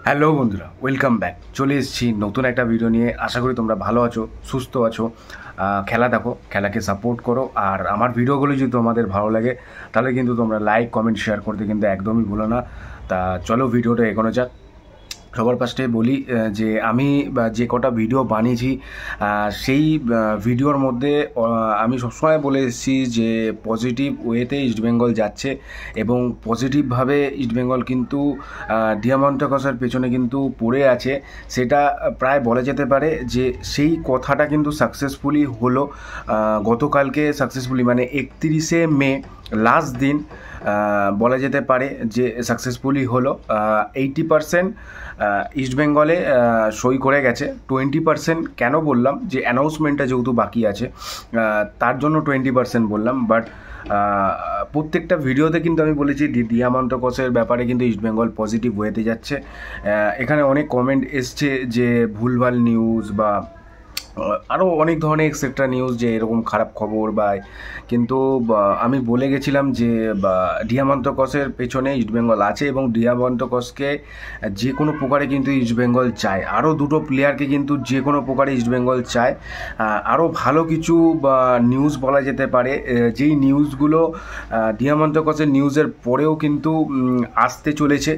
Hello বন্ধুরা, welcome back. চলে এসেছি নতুন একটা ভিডিও নিয়ে। আশা করি তোমরা ভালো আছো, সুস্থ আছো। খেলা দেখো, খেলাকে সাপোর্ট করো। আর আমার ভিডিওগুলো যদি তোমাদের ভালো লাগে তাহলে কিন্তু তোমরা লাইক, কমেন্ট, শেয়ার করতে কিন্তু একদমই ভুলো না। তা চলো ভিডিওটা এগোনো যাক। সবার ফার্স্টে বলি যে আমি যে কটা ভিডিও বানিয়েছি সেই ভিডিওর মধ্যে আমি সবসময় বলে এসেছি যে পজিটিভ ওয়েতে ইস্টবেঙ্গল যাচ্ছে এবং পজিটিভভাবে ইস্টবেঙ্গল কিন্তু ডিয়ামন্টাকসের পেছনে কিন্তু পড়ে আছে। সেটা প্রায় বলা যেতে পারে যে সেই কথাটা কিন্তু সাকসেসফুলি হলো। গতকালকে সাকসেসফুলি মানে 31শে মে লাস্ট দিন বলা যেতে পারে যে সাকসেসফুলি হলো। 80% ইস্টবেঙ্গলে সই করে গেছে। 20% কেন বললাম যে অ্যানাউন্সমেন্টটা যেহেতু বাকি আছে তার জন্য 20% বললাম। বাট প্রত্যেকটা ভিডিওতে কিন্তু আমি বলেছি ডিয়ামন্টাকসের ব্যাপারে কিন্তু ইস্টবেঙ্গল পজিটিভ ওয়েতে যাচ্ছে। এখানে অনেক কমেন্ট এসছে যে ভুলভাল নিউজ বা আরও অনেক ধরনের এক্সেট্রা নিউজ যে এরকম খারাপ খবর বা, কিন্তু আমি বলে গেছিলাম যে ডিয়ামন্টাকসের পেছনে ইস্টবেঙ্গল আছে এবং ডিয়ামন্টাকসকে যে কোনো প্রকারে কিন্তু ইস্টবেঙ্গল চায়। আরও দুটো প্লেয়ারকে কিন্তু যে কোনো প্রকারে ইস্টবেঙ্গল চায়। আরও ভালো কিছু নিউজ বলা যেতে পারে, যেই নিউজগুলো ডিয়ামন্টাকসের নিউজের পরেও কিন্তু আসতে চলেছে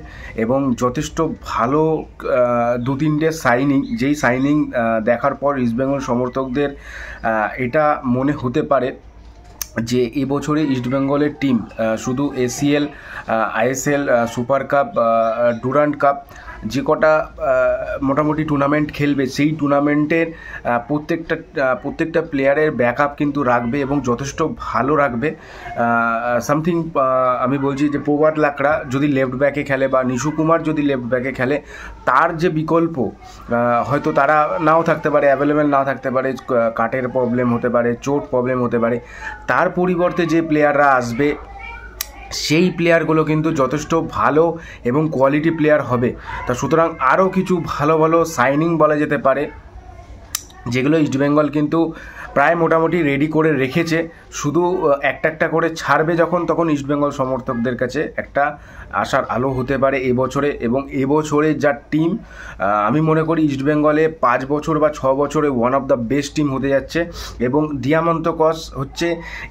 এবং যথেষ্ট ভালো 2-3টে সাইনিং, যেই সাইনিং দেখার পর ইস্টবেঙ্গল সমর্থকদের এটা মনে হতে পারে যে এবছরে ইস্টবেঙ্গলের টিম শুধু ACL, ISL, super cup, Durand cup যে কটা মোটামুটি টুর্নামেন্ট খেলবে সেই টুর্নামেন্টের প্রত্যেকটা প্লেয়ারের ব্যাকআপ কিন্তু রাখবে এবং যথেষ্ট ভালো রাখবে। সামথিং আমি বলছি যে প্রভাত লাকড়া যদি লেফট ব্যাকে খেলে বা নিশু কুমার যদি লেফট ব্যাকে খেলে, তার যে বিকল্প হয়তো তারা নাও থাকতে পারে, অ্যাভেলেবেল নাও থাকতে পারে, কাটের প্রবলেম হতে পারে, চোট প্রবলেম হতে পারে, তার পরিবর্তে যে প্লেয়াররা আসবে সেই প্লেয়ারগুলো কিন্তু যথেষ্ট ভালো এবং কোয়ালিটি প্লেয়ার হবে। তা সুতরাং আরও কিছু ভালো ভালো সাইনিং বলা যেতে পারে যেগুলো ইস্টবেঙ্গল কিন্তু প্রায় মোটামুটি রেডি করে রেখেছে। শুধু একটা করে ছাড়বে যখন, তখন ইস্টবেঙ্গল সমর্থকদের কাছে একটা আশার আলো হতে পারে এবছরে। এবং এবছরে যা টিম, আমি মনে করি ইস্টবেঙ্গলে 5 বছর বা 6 বছরে one of the best team হতে যাচ্ছে। এবং ডিয়ামন্টাকস হচ্ছে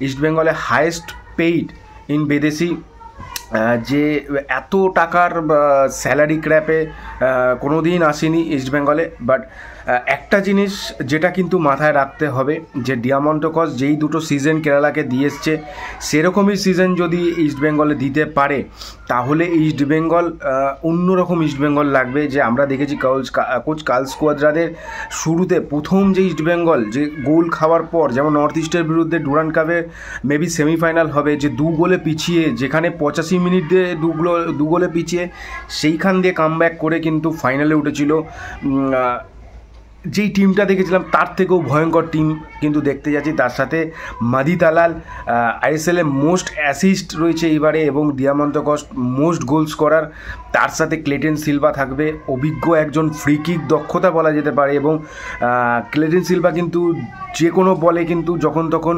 ইস্টবেঙ্গলে হায়েস্ট পেইড ইন বিদেশি, যে এত টাকার স্যালারি ক্র্যাপে কোনো দিন আসেনি ইস্টবেঙ্গলে। বাট একটা জিনিস যেটা কিন্তু মাথায় রাখতে হবে যে ডিয়ামন্টাকস যেই দুটো সিজন কেরালাকে দিয়ে এসছে সেরকমই সিজন যদি ইস্টবেঙ্গলে দিতে পারে তাহলে ইস্টবেঙ্গল অন্যরকম ইস্টবেঙ্গল লাগবে। যে আমরা দেখেছি কোচ কার্লস কোয়াদ্রাদের শুরুতে প্রথম যে ইস্টবেঙ্গল যে গোল খাওয়ার পর, যেমন নর্থ ইস্টের বিরুদ্ধে ডুরান্ড কাপের মেবি সেমিফাইনাল হবে, যে 2 গোলে পিছিয়ে, যেখানে 85 মিনিট দিয়ে 2 গোলে পিছিয়ে সেইখান দিয়ে কামব্যাক করে কিন্তু ফাইনালে উঠেছিল। যেই টিমটা দেখেছিলাম তার থেকেও ভয়ঙ্কর টিম কিন্তু দেখতে যাচ্ছি। তার সাথে মাদি তালাল আইএসএলে মোস্ট অ্যাসিস্ট রয়েছে এবারে এবং ডিয়ামন্টাকস মোস্ট গোলস করার। তার সাথে ক্লেটেন সিলভা থাকবে, অভিজ্ঞ একজন ফ্রি কিক দক্ষতা বলা যেতে পারে। এবং ক্লেটেন সিলভা কিন্তু যে কোনো বলে কিন্তু যখন তখন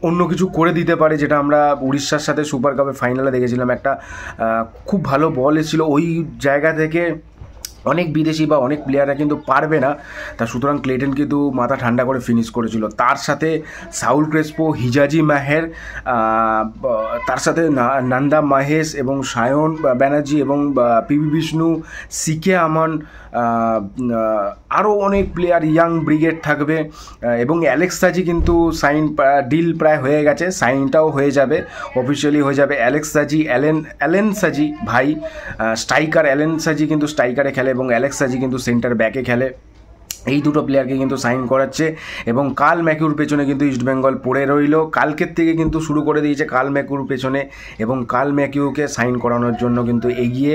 অন্য কিছু করে দিতে পারে, যেটা আমরা উড়িষ্যার সাথে সুপার কাপের ফাইনালে দেখেছিলাম। একটা খুব ভালো বল এসেছিলো, ওই জায়গা থেকে অনেক বিদেশি বা অনেক প্লেয়াররা কিন্তু পারবে না। তা সুতরাং ক্লেটন কিন্তু মাথা ঠান্ডা করে ফিনিশ করেছিল। তার সাথে সাউল ক্রেসপো, হিজাজি মাহের, তার সাথে নন্দা মাহেশ এবং সায়ন ব্যানার্জি এবং পিবি বিষ্ণু, সিকে আমান, আরও অনেক প্লেয়ার, ইয়াং ব্রিগেড থাকবে। এবং অ্যালেক্স সাজি কিন্তু ডিল প্রায় হয়ে গেছে, সাইনটাও হয়ে যাবে, অফিসিয়ালি হয়ে যাবে। অ্যালেক্স সাজি, অ্যালেন সাজি ভাই স্ট্রাইকার, অ্যালেন সাজি কিন্তু স্ট্রাইকারে খেলে এবং অ্যালেক্স সাজি কিন্তু সেন্টার ব্যাকে খেলে। এই দুটো প্লেয়ারকে কিন্তু সাইন করাচ্ছে এবং কাল ম্যাকিউর পেছনে কিন্তু ইস্টবেঙ্গল পড়ে রইল। কালকের থেকে কিন্তু শুরু করে দিয়েছে কাল ম্যাকিউর পেছনে এবং কাল ম্যাকিউকে সাইন করানোর জন্য কিন্তু এগিয়ে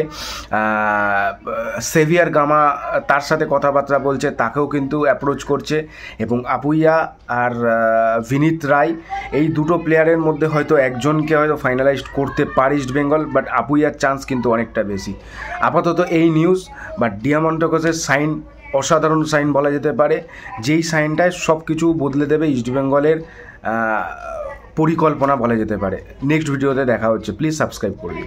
সেভিয়ার গামা তার সাথে কথাবার্তা বলছে, তাকেও কিন্তু অ্যাপ্রোচ করছে। এবং আপুইয়া আর ভিনীত রায়, এই দুটো প্লেয়ারের মধ্যে হয়তো একজনকে হয়তো ফাইনালাইজড করতে পারে ইস্টবেঙ্গল, বাট আপুইয়ার চান্স কিন্তু অনেকটা বেশি। আপাতত এই নিউজ। বাট ডিয়ামন্টাকসের সাইন অসাধারণ সাইন বলা যেতে পারে, যেই সাইনটায় সব কিছু বদলে দেবে ইস্টবেঙ্গলের পরিকল্পনা বলা যেতে পারে। নেক্সট ভিডিওতে দেখা হচ্ছে, প্লিজ সাবস্ক্রাইব করুন।